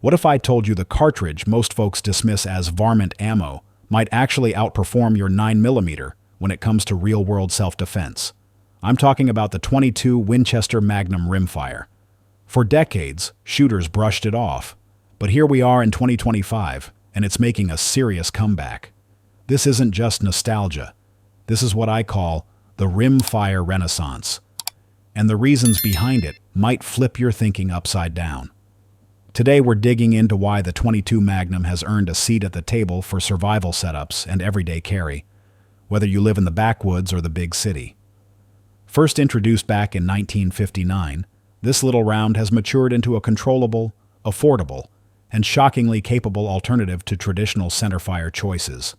What if I told you the cartridge most folks dismiss as varmint ammo might actually outperform your 9mm when it comes to real-world self-defense? I'm talking about the .22 Winchester Magnum Rimfire. For decades, shooters brushed it off, but here we are in 2025, and it's making a serious comeback. This isn't just nostalgia. This is what I call the rimfire renaissance. And the reasons behind it might flip your thinking upside down. Today we're digging into why the .22 Magnum has earned a seat at the table for survival setups and everyday carry, whether you live in the backwoods or the big city. First introduced back in 1959, this little round has matured into a controllable, affordable, and shockingly capable alternative to traditional centerfire choices.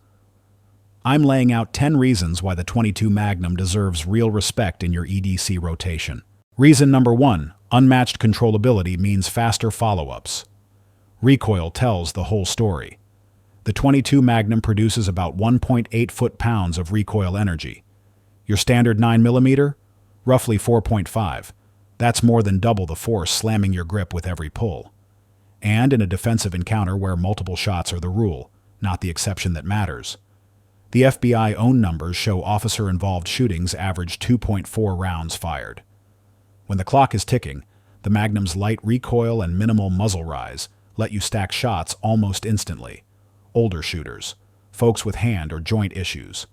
I'm laying out 10 reasons why the .22 Magnum deserves real respect in your EDC rotation. Reason number 1, unmatched controllability means faster follow-ups. Recoil tells the whole story. The .22 Magnum produces about 1.8 foot-pounds of recoil energy. Your standard 9mm? Roughly 4.5. That's more than double the force slamming your grip with every pull. And in a defensive encounter where multiple shots are the rule, not the exception that matters. The FBI own numbers show officer-involved shootings average 2.4 rounds fired. When the clock is ticking, the Magnum's light recoil and minimal muzzle rise let you stack shots almost instantly. Older shooters, folks with hand or joint issues,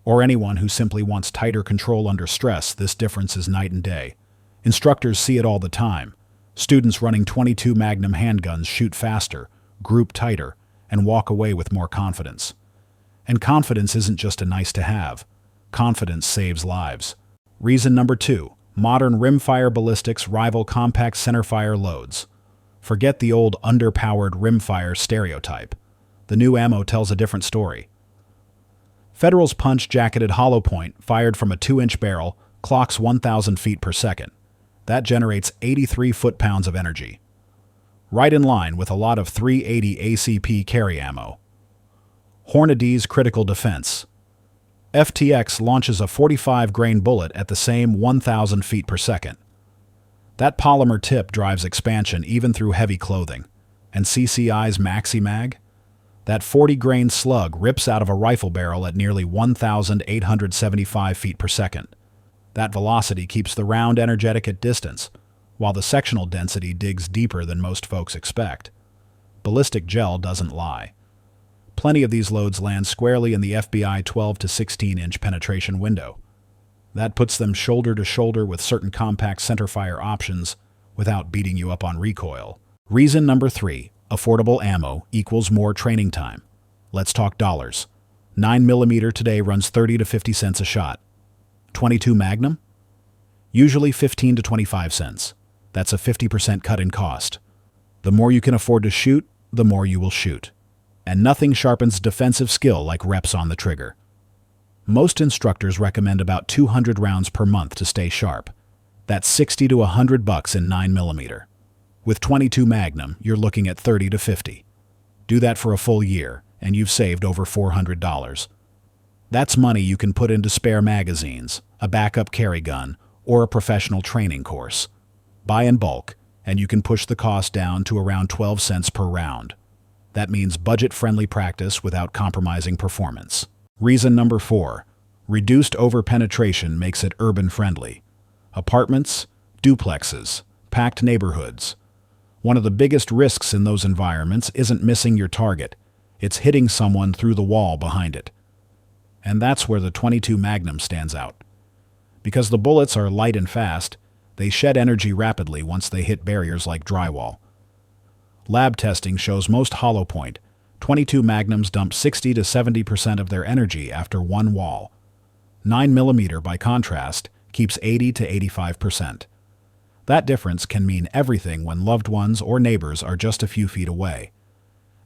or anyone who simply wants tighter control under stress, this difference is night and day. Instructors see it all the time. Students running .22 Magnum handguns shoot faster, group tighter, and walk away with more confidence. And confidence isn't just a nice-to-have. Confidence saves lives. Reason number 2, modern rimfire ballistics rival compact centerfire loads. Forget the old underpowered rimfire stereotype. The new ammo tells a different story. Federal's punch-jacketed hollow point, fired from a 2-inch barrel, clocks 1,000 feet per second. That generates 83 foot-pounds of energy. Right in line with a lot of 380 ACP carry ammo. Hornady's critical defense. FTX launches a 45-grain bullet at the same 1,000 feet per second. That polymer tip drives expansion even through heavy clothing. And CCI's Maxi-Mag? That 40-grain slug rips out of a rifle barrel at nearly 1,875 feet per second. That velocity keeps the round energetic at distance, while the sectional density digs deeper than most folks expect. Ballistic gel doesn't lie. Plenty of these loads land squarely in the FBI 12 to 16-inch penetration window. That puts them shoulder to shoulder with certain compact centerfire options without beating you up on recoil. Reason number 3, affordable ammo equals more training time. Let's talk dollars. 9mm today runs 30 to 50 cents a shot. .22 Magnum? Usually 15 to 25 cents. That's a 50% cut in cost. The more you can afford to shoot, the more you will shoot. And nothing sharpens defensive skill like reps on the trigger. Most instructors recommend about 200 rounds per month to stay sharp. That's 60 to $100 in 9mm. With .22 Magnum, you're looking at 30 to 50. Do that for a full year, and you've saved over $400. That's money you can put into spare magazines, a backup carry gun, or a professional training course. Buy in bulk, and you can push the cost down to around 12 cents per round. That means budget-friendly practice without compromising performance. Reason number 4, reduced over-penetration makes it urban-friendly. Apartments, duplexes, packed neighborhoods. One of the biggest risks in those environments isn't missing your target. It's hitting someone through the wall behind it. And that's where the .22 Magnum stands out. Because the bullets are light and fast, they shed energy rapidly once they hit barriers like drywall. Lab testing shows most hollow point .22 Magnums dump 60 to 70% of their energy after one wall. 9mm, by contrast, keeps 80 to 85%. That difference can mean everything when loved ones or neighbors are just a few feet away.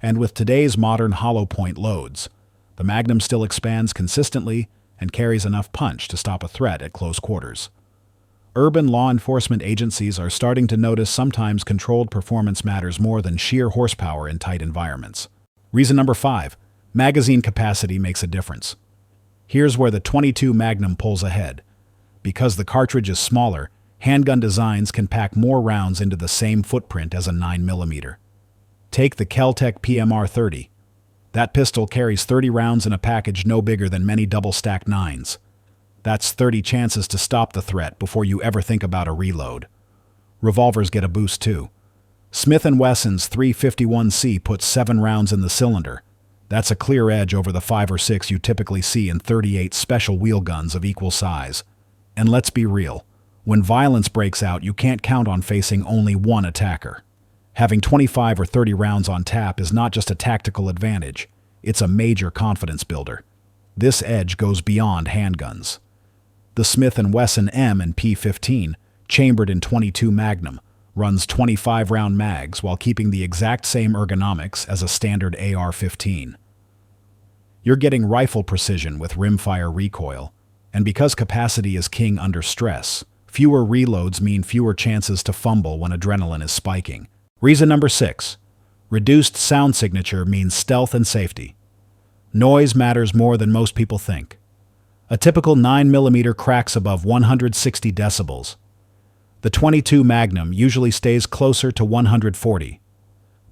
And with today's modern hollow point loads, the Magnum still expands consistently and carries enough punch to stop a threat at close quarters. Urban law enforcement agencies are starting to notice sometimes controlled performance matters more than sheer horsepower in tight environments. Reason number 5, magazine capacity makes a difference. Here's where the .22 Magnum pulls ahead. Because the cartridge is smaller, handgun designs can pack more rounds into the same footprint as a 9mm. Take the Kel-Tec PMR-30. That pistol carries 30 rounds in a package no bigger than many double-stacked 9s. That's 30 chances to stop the threat before you ever think about a reload. Revolvers get a boost too. Smith & Wesson's 351C puts 7 rounds in the cylinder. That's a clear edge over the 5 or 6 you typically see in 38 special wheel guns of equal size. And let's be real, when violence breaks out, you can't count on facing only one attacker. Having 25 or 30 rounds on tap is not just a tactical advantage, it's a major confidence builder. This edge goes beyond handguns. The Smith & Wesson M&P15, chambered in .22 Magnum, runs 25-round mags while keeping the exact same ergonomics as a standard AR-15. You're getting rifle precision with rimfire recoil, and because capacity is king under stress, fewer reloads mean fewer chances to fumble when adrenaline is spiking. Reason number 6. Reduced sound signature means stealth and safety. Noise matters more than most people think. A typical 9mm cracks above 160 decibels. The .22 Magnum usually stays closer to 140.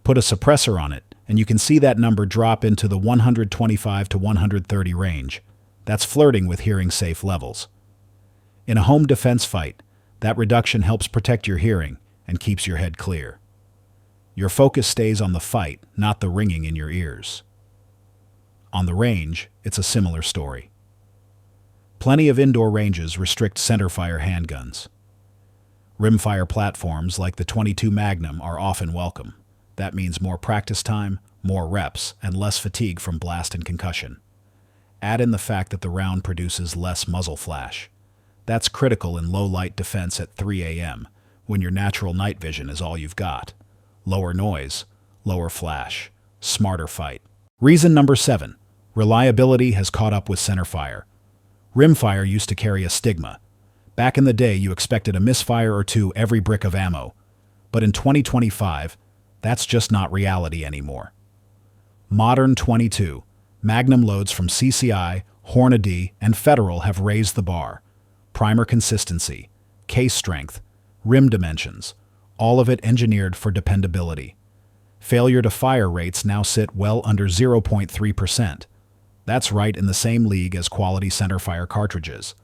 Put a suppressor on it, and you can see that number drop into the 125 to 130 range. That's flirting with hearing-safe levels. In a home defense fight, that reduction helps protect your hearing and keeps your head clear. Your focus stays on the fight, not the ringing in your ears. On the range, it's a similar story. Plenty of indoor ranges restrict centerfire handguns. Rimfire platforms like the .22 Magnum are often welcome. That means more practice time, more reps, and less fatigue from blast and concussion. Add in the fact that the round produces less muzzle flash. That's critical in low-light defense at 3 a.m., when your natural night vision is all you've got. Lower noise, lower flash, smarter fight. Reason number 7. Reliability has caught up with centerfire. Rimfire used to carry a stigma. Back in the day, you expected a misfire or two every brick of ammo. But in 2025, that's just not reality anymore. Modern .22, Magnum loads from CCI, Hornady, and Federal have raised the bar. Primer consistency, case strength, rim dimensions, all of it engineered for dependability. Failure to fire rates now sit well under 0.3%. That's right in the same league as quality centerfire cartridges.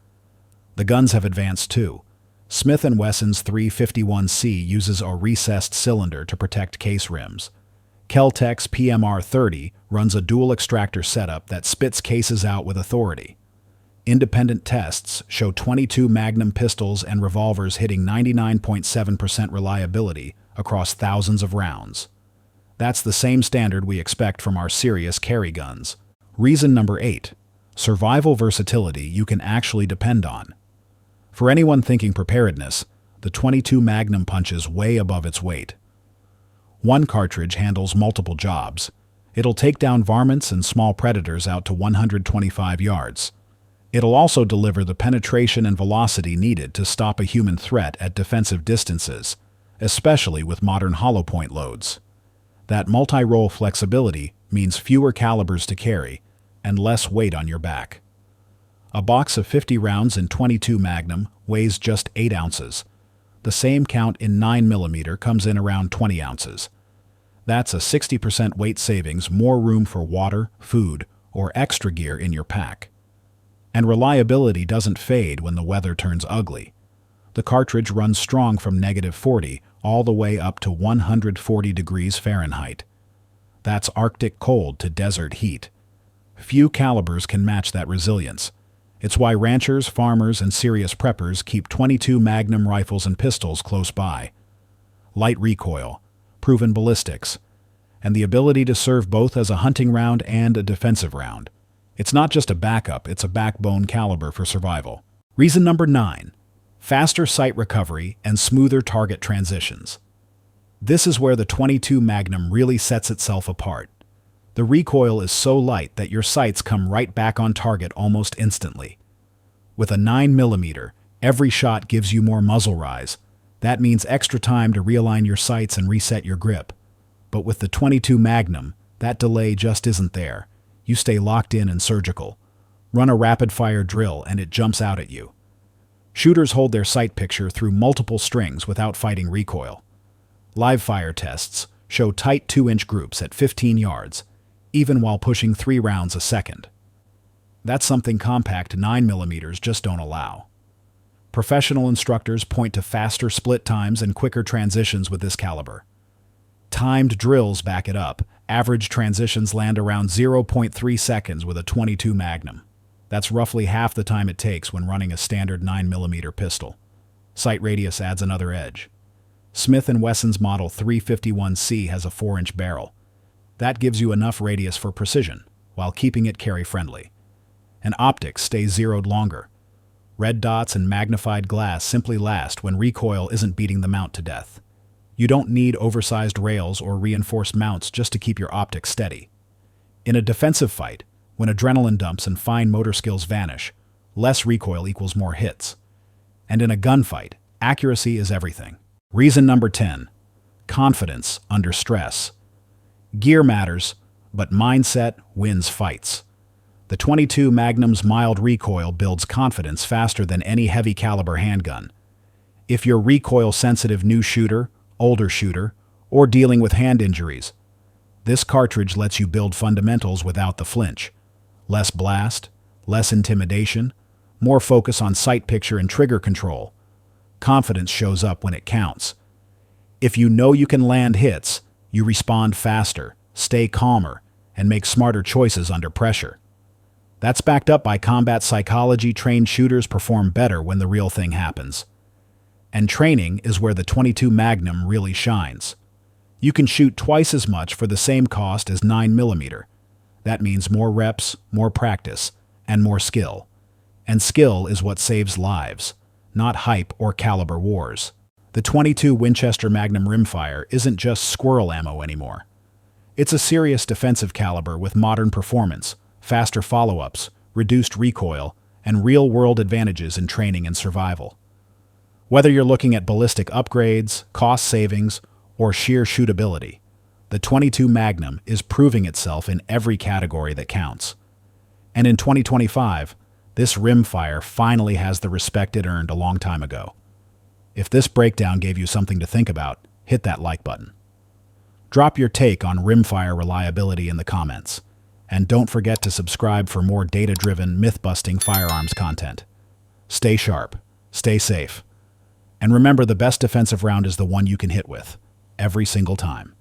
The guns have advanced too. Smith & Wesson's 351C uses a recessed cylinder to protect case rims. Kel-Tec's PMR-30 runs a dual extractor setup that spits cases out with authority. Independent tests show .22 Magnum pistols and revolvers hitting 99.7% reliability across thousands of rounds. That's the same standard we expect from our serious carry guns. Reason number 8. Survival versatility you can actually depend on. For anyone thinking preparedness, the .22 Magnum punches way above its weight. One cartridge handles multiple jobs. It'll take down varmints and small predators out to 125 yards. It'll also deliver the penetration and velocity needed to stop a human threat at defensive distances, especially with modern hollow-point loads. That multi-role flexibility means fewer calibers to carry and less weight on your back. A box of 50 rounds in .22 Magnum weighs just 8 ounces. The same count in 9mm comes in around 20 ounces. That's a 60% weight savings, more room for water, food, or extra gear in your pack. And reliability doesn't fade when the weather turns ugly. The cartridge runs strong from -40 all the way up to 140 degrees Fahrenheit. That's Arctic cold to desert heat. Few calibers can match that resilience. It's why ranchers, farmers, and serious preppers keep .22 Magnum rifles and pistols close by. Light recoil, proven ballistics, and the ability to serve both as a hunting round and a defensive round. It's not just a backup, it's a backbone caliber for survival. Reason number 9. Faster sight recovery and smoother target transitions. This is where the .22 Magnum really sets itself apart. The recoil is so light that your sights come right back on target almost instantly. With a 9mm, every shot gives you more muzzle rise. That means extra time to realign your sights and reset your grip. But with the .22 Magnum, that delay just isn't there. You stay locked in and surgical. Run a rapid-fire drill and it jumps out at you. Shooters hold their sight picture through multiple strings without fighting recoil. Live fire tests show tight 2-inch groups at 15 yards, even while pushing 3 rounds a second. That's something compact 9mm just don't allow. Professional instructors point to faster split times and quicker transitions with this caliber. Timed drills back it up. Average transitions land around 0.3 seconds with a 22 Magnum. That's roughly half the time it takes when running a standard 9mm pistol. Sight radius adds another edge. Smith & Wesson's Model 351C has a 4-inch barrel. That gives you enough radius for precision, while keeping it carry-friendly. And optics stay zeroed longer. Red dots and magnified glass simply last when recoil isn't beating the mount to death. You don't need oversized rails or reinforced mounts just to keep your optics steady. In a defensive fight, when adrenaline dumps and fine motor skills vanish, less recoil equals more hits. And in a gunfight, accuracy is everything. Reason number 10. Confidence under stress. Gear matters, but mindset wins fights. The 22 Magnum's mild recoil builds confidence faster than any heavy caliber handgun. If you're recoil-sensitive new shooter, older shooter, or dealing with hand injuries, this cartridge lets you build fundamentals without the flinch. Less blast, less intimidation, more focus on sight picture and trigger control. Confidence shows up when it counts. If you know you can land hits, you respond faster, stay calmer, and make smarter choices under pressure. That's backed up by combat psychology. Trained shooters perform better when the real thing happens. And training is where the 22 Magnum really shines. You can shoot twice as much for the same cost as 9mm. That means more reps, more practice, and more skill. And skill is what saves lives, not hype or caliber wars. The 22 Winchester Magnum Rimfire isn't just squirrel ammo anymore. It's a serious defensive caliber with modern performance, faster follow-ups, reduced recoil, and real-world advantages in training and survival. Whether you're looking at ballistic upgrades, cost savings, or sheer shootability, the 22 Magnum is proving itself in every category that counts. And in 2025, this rimfire finally has the respect it earned a long time ago. If this breakdown gave you something to think about, hit that like button. Drop your take on rimfire reliability in the comments. And don't forget to subscribe for more data-driven, myth-busting firearms content. Stay sharp, stay safe, and remember the best defensive round is the one you can hit with, every single time.